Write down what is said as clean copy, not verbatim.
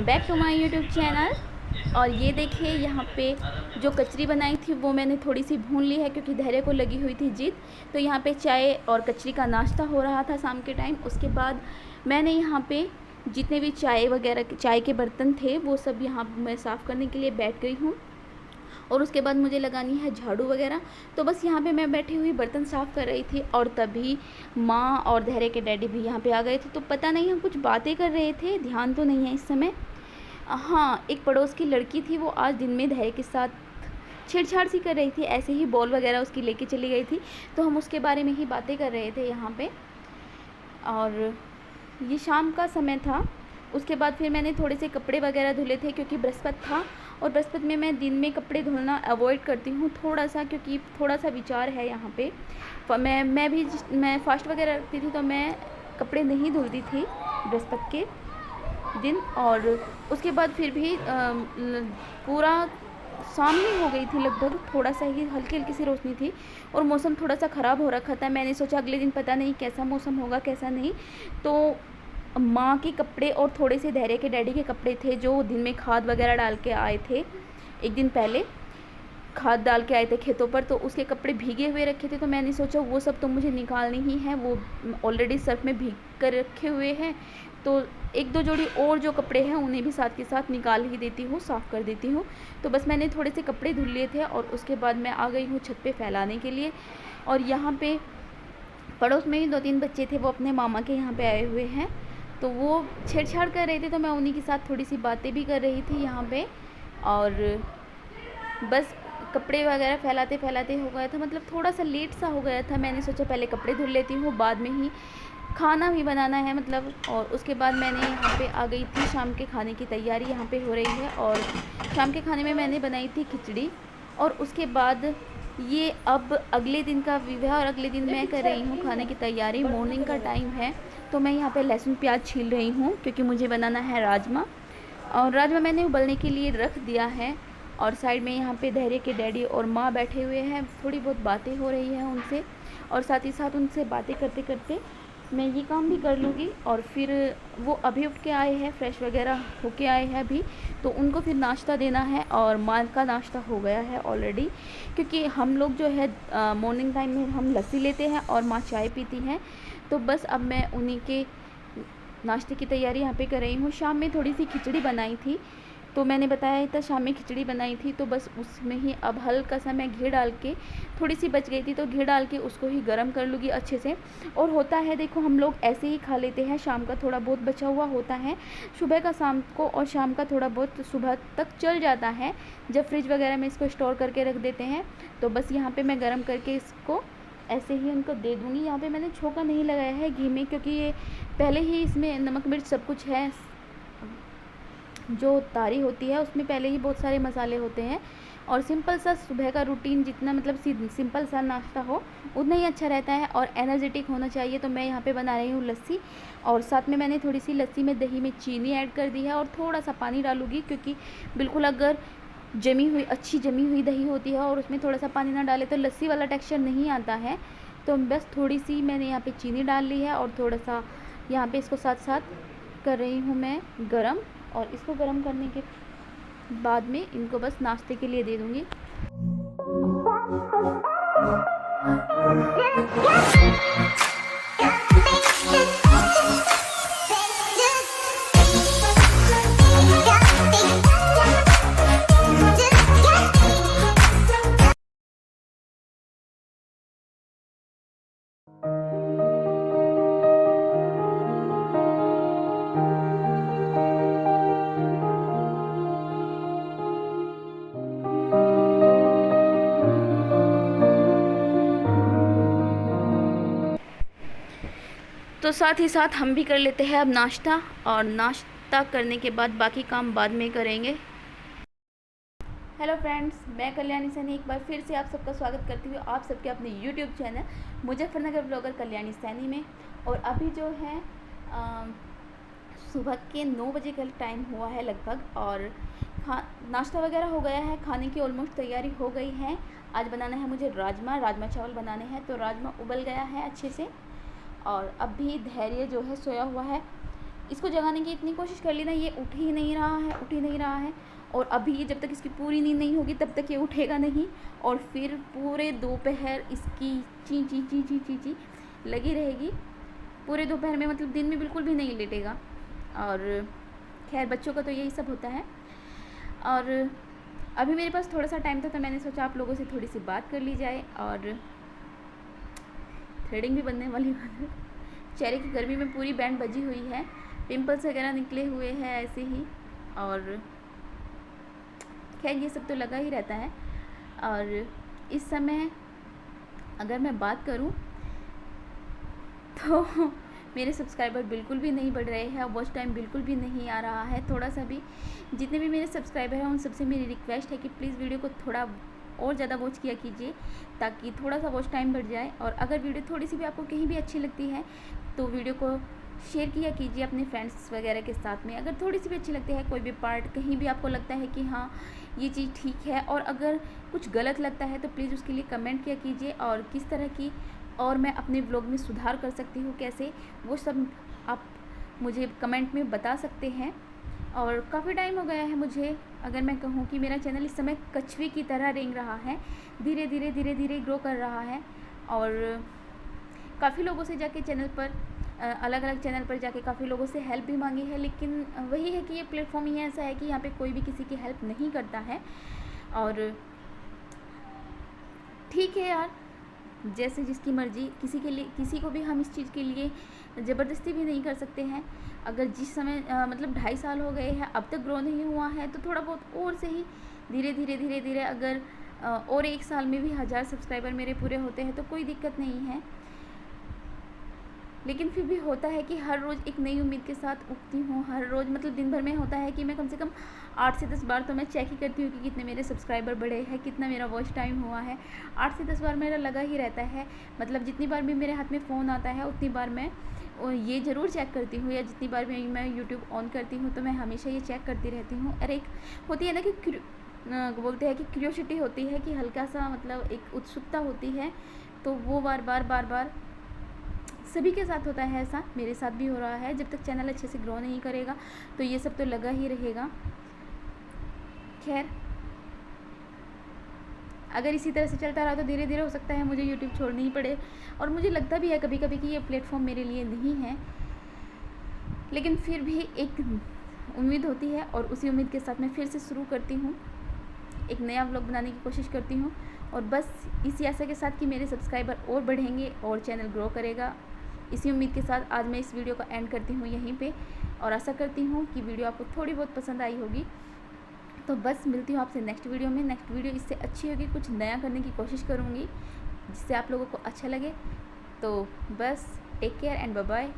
Back to my YouTube channel. और ये देखिए यहाँ पे जो कचरी बनाई थी वो मैंने थोड़ी सी भून ली है क्योंकि धैर्य को लगी हुई थी जिद। तो यहाँ पे चाय और कचरी का नाश्ता हो रहा था शाम के टाइम। उसके बाद मैंने यहाँ पे जितने भी चाय वगैरह चाय के बर्तन थे वो सब यहाँ मैं साफ़ करने के लिए बैठ गई हूँ। और उसके बाद मुझे लगानी है झाड़ू वगैरह। तो बस यहाँ पे मैं बैठी हुई बर्तन साफ़ कर रही थी और तभी माँ और धैर्य के डैडी भी यहाँ पे आ गए थे। तो पता नहीं हम कुछ बातें कर रहे थे, ध्यान तो नहीं है इस समय। हाँ, एक पड़ोस की लड़की थी, वो आज दिन में धैर्य के साथ छेड़छाड़ सी कर रही थी, ऐसे ही बॉल वगैरह उसकी लेके चली गई थी। तो हम उसके बारे में ही बातें कर रहे थे यहाँ पे। और ये शाम का समय था। उसके बाद फिर मैंने थोड़े से कपड़े वगैरह धुले थे क्योंकि बृहस्पति था और बृहस्पति में मैं दिन में कपड़े धुलना अवॉइड करती हूँ थोड़ा सा, क्योंकि थोड़ा सा विचार है यहाँ पे। मैं फास्ट वगैरह रखती थी तो मैं कपड़े नहीं धुलती थी बृहस्पति के दिन। और उसके बाद फिर भी पूरा शाम ही हो गई थी लगभग, थोड़ा सा ही हल्की हल्की सी रोशनी थी और मौसम थोड़ा सा ख़राब हो रखा था। मैंने सोचा अगले दिन पता नहीं कैसा मौसम होगा कैसा नहीं। तो माँ के कपड़े और थोड़े से धैर्य के डैडी के कपड़े थे जो दिन में खाद वगैरह डाल के आए थे, एक दिन पहले खाद डाल के आए थे खेतों पर, तो उसके कपड़े भीगे हुए रखे थे। तो मैंने सोचा वो सब तो मुझे निकालनी ही है, वो ऑलरेडी सर्फ में भीग कर रखे हुए हैं। तो एक दो जोड़ी और जो कपड़े हैं उन्हें भी साथ के साथ निकाल ही देती हूँ, साफ़ कर देती हूँ। तो बस मैंने थोड़े से कपड़े धुल लिए थे और उसके बाद मैं आ गई हूँ छत पे फैलाने के लिए। और यहाँ पे पड़ोस में ही 2-3 बच्चे थे, वो अपने मामा के यहाँ पे आए हुए हैं, तो वो छेड़छाड़ कर रहे थे। तो मैं उन्हीं के साथ थोड़ी सी बातें भी कर रही थी यहाँ पे। और बस कपड़े वगैरह फैलाते फैलाते हो गया था, मतलब थोड़ा सा लेट सा हो गया था। मैंने सोचा पहले कपड़े धुल लेती हूँ, बाद में ही खाना भी बनाना है मतलब। और उसके बाद मैंने यहाँ पे आ गई थी, शाम के खाने की तैयारी यहाँ पे हो रही है। और शाम के खाने में मैंने बनाई थी खिचड़ी। और उसके बाद ये अब अगले दिन का विवाह और अगले दिन मैं कर रही हूँ खाने की तैयारी। मॉर्निंग का टाइम है तो मैं यहाँ पे लहसुन प्याज छील रही हूँ क्योंकि मुझे बनाना है राजमा। और राजमा मैंने उबलने के लिए रख दिया है। और साइड में यहाँ पे धैर्य के डैडी और माँ बैठे हुए हैं, थोड़ी बहुत बातें हो रही हैं उनसे। और साथ ही साथ उनसे बातें करते करते मैं ये काम भी कर लूँगी। और फिर वो अभी उठ के आए हैं, फ्रेश वगैरह होके आए हैं अभी, तो उनको फिर नाश्ता देना है। और माँ का नाश्ता हो गया है ऑलरेडी, क्योंकि हम लोग जो है मॉर्निंग टाइम में हम लस्सी लेते हैं और माँ चाय पीती हैं। तो बस अब मैं उन्हीं के नाश्ते की तैयारी यहाँ पे कर रही हूँ। शाम में थोड़ी सी खिचड़ी बनाई थी, तो मैंने बताया था शाम में खिचड़ी बनाई थी, तो बस उसमें ही अब हल्का सा मैं घी डाल के, थोड़ी सी बच गई थी तो घी डाल के उसको ही गर्म कर लूँगी अच्छे से। और होता है देखो, हम लोग ऐसे ही खा लेते हैं, शाम का थोड़ा बहुत बचा हुआ होता है सुबह का शाम को, और शाम का थोड़ा बहुत सुबह तक चल जाता है जब फ्रिज वगैरह में इसको स्टोर करके रख देते हैं। तो बस यहाँ पर मैं गर्म करके इसको ऐसे ही उनको दे दूँगी। यहाँ पे मैंने छोंका नहीं लगाया है घी में, क्योंकि ये पहले ही इसमें नमक मिर्च सब कुछ है, जो तारी होती है उसमें पहले ही बहुत सारे मसाले होते हैं। और सिंपल सा सुबह का रूटीन जितना मतलब सिंपल सा नाश्ता हो उतना ही अच्छा रहता है और एनर्जेटिक होना चाहिए। तो मैं यहाँ पे बना रही हूँ लस्सी, और साथ में मैंने थोड़ी सी लस्सी में दही में चीनी ऐड कर दी है और थोड़ा सा पानी डालूँगी, क्योंकि बिल्कुल अगर अच्छी जमी हुई दही होती है और उसमें थोड़ा सा पानी ना डाले तो लस्सी वाला टेक्सचर नहीं आता है। तो बस थोड़ी सी मैंने यहाँ पे चीनी डाल ली है और थोड़ा सा यहाँ पे इसको साथ साथ कर रही हूँ मैं गरम। और इसको गरम करने के बाद में इनको बस नाश्ते के लिए दे दूँगी। तो साथ ही साथ हम भी कर लेते हैं अब नाश्ता, और नाश्ता करने के बाद बाकी काम बाद में करेंगे। हेलो फ्रेंड्स, मैं कल्याणी सैनी एक बार फिर से आप सबका स्वागत करती हूँ आप सबके अपने YouTube channel Muzaffarnagar blogger Kalyani Saini में। और अभी जो है सुबह के 9 बजे का टाइम हुआ है लगभग, और नाश्ता वगैरह हो गया है, खाने की ऑलमोस्ट तैयारी हो गई है। आज बनाना है मुझे राजमा चावल बनाने हैं, तो राजमा उबल गया है अच्छे से। और अभी धैर्य जो है सोया हुआ है, इसको जगाने की इतनी कोशिश कर ली ना, ये उठ ही नहीं रहा है, उठ ही नहीं रहा है। और अभी जब तक इसकी पूरी नींद नहीं होगी तब तक ये उठेगा नहीं, और फिर पूरे दोपहर इसकी ची ची ची ची ची ची लगी रहेगी पूरे दोपहर में, मतलब दिन में बिल्कुल भी नहीं लेटेगा। और खैर बच्चों का तो यही सब होता है। और अभी मेरे पास थोड़ा सा टाइम था तो मैंने सोचा आप लोगों से थोड़ी सी बात कर ली जाए। और थ्रेडिंग भी बनने वाली है। चेहरे की गर्मी में पूरी बैंड बजी हुई है, पिंपल्स वगैरह निकले हुए हैं ऐसे ही। और खैर ये सब तो लगा ही रहता है। और इस समय अगर मैं बात करूं तो मेरे सब्सक्राइबर बिल्कुल भी नहीं बढ़ रहे हैं, वॉच टाइम बिल्कुल भी नहीं आ रहा है थोड़ा सा भी। जितने भी मेरे सब्सक्राइबर हैं उन सबसे मेरी रिक्वेस्ट है कि प्लीज़ वीडियो को थोड़ा और ज़्यादा वॉच किया कीजिए ताकि थोड़ा सा वॉच टाइम बढ़ जाए। और अगर वीडियो थोड़ी सी भी आपको कहीं भी अच्छी लगती है तो वीडियो को शेयर किया कीजिए अपने फ्रेंड्स वगैरह के साथ में। अगर थोड़ी सी भी अच्छी लगती है, कोई भी पार्ट कहीं भी आपको लगता है कि हाँ ये चीज़ ठीक है, और अगर कुछ गलत लगता है तो प्लीज़ उसके लिए कमेंट किया कीजिए। और किस तरह की और मैं अपने व्लॉग में सुधार कर सकती हूँ कैसे, वो सब आप मुझे कमेंट में बता सकते हैं। और काफ़ी टाइम हो गया है मुझे, अगर मैं कहूँ कि मेरा चैनल इस समय कछुए की तरह रेंग रहा है, धीरे धीरे धीरे धीरे ग्रो कर रहा है। और काफ़ी लोगों से जाके चैनल पर अलग अलग चैनल पर जाके काफ़ी लोगों से हेल्प भी मांगी है, लेकिन वही है कि ये प्लेटफॉर्म ही ऐसा है कि यहाँ पे कोई भी किसी की हेल्प नहीं करता है। और ठीक है यार, जैसे जिसकी मर्ज़ी, किसी के लिए किसी को भी हम इस चीज़ के लिए ज़बरदस्ती भी नहीं कर सकते हैं। अगर जिस समय मतलब 2.5 साल हो गए हैं अब तक ग्रो नहीं हुआ है तो थोड़ा बहुत और से ही धीरे धीरे धीरे धीरे अगर और 1 साल में भी 1000 सब्सक्राइबर मेरे पूरे होते हैं तो कोई दिक्कत नहीं है। लेकिन फिर भी होता है कि हर रोज़ एक नई उम्मीद के साथ उठती हूँ। हर रोज़ मतलब दिन भर में होता है कि मैं कम से कम 8 से 10 बार तो मैं चेक ही करती हूँ कि कितने मेरे सब्सक्राइबर बढ़े हैं, कितना मेरा वॉच टाइम हुआ है। 8 से 10 बार मेरा लगा ही रहता है, मतलब जितनी बार भी मेरे हाथ में फ़ोन आता है उतनी बार मैं ये ज़रूर चेक करती हूँ, या जितनी बार भी मैं यूट्यूब ऑन करती हूँ तो मैं हमेशा ये चेक करती रहती हूँ। और एक होती है ना कि बोलते हैं कि क्यूरियोसिटी होती है कि हल्का सा मतलब एक उत्सुकता होती है, तो वो बार बार सभी के साथ होता है ऐसा, मेरे साथ भी हो रहा है। जब तक चैनल अच्छे से ग्रो नहीं करेगा तो ये सब तो लगा ही रहेगा। खैर अगर इसी तरह से चलता रहा तो धीरे धीरे हो सकता है मुझे यूट्यूब छोड़नी ही पड़े। और मुझे लगता भी है कभी कभी कि ये प्लेटफॉर्म मेरे लिए नहीं है, लेकिन फिर भी एक उम्मीद होती है और उसी उम्मीद के साथ मैं फिर से शुरू करती हूँ, एक नया व्लॉग बनाने की कोशिश करती हूँ। और बस इसी आशा के साथ कि मेरे सब्सक्राइबर और बढ़ेंगे और चैनल ग्रो करेगा, इसी उम्मीद के साथ आज मैं इस वीडियो को एंड करती हूँ यहीं पे। और आशा करती हूँ कि वीडियो आपको थोड़ी बहुत पसंद आई होगी। तो बस मिलती हूँ आपसे नेक्स्ट वीडियो में। नेक्स्ट वीडियो इससे अच्छी होगी, कुछ नया करने की कोशिश करूँगी जिससे आप लोगों को अच्छा लगे। तो बस take care and bye bye.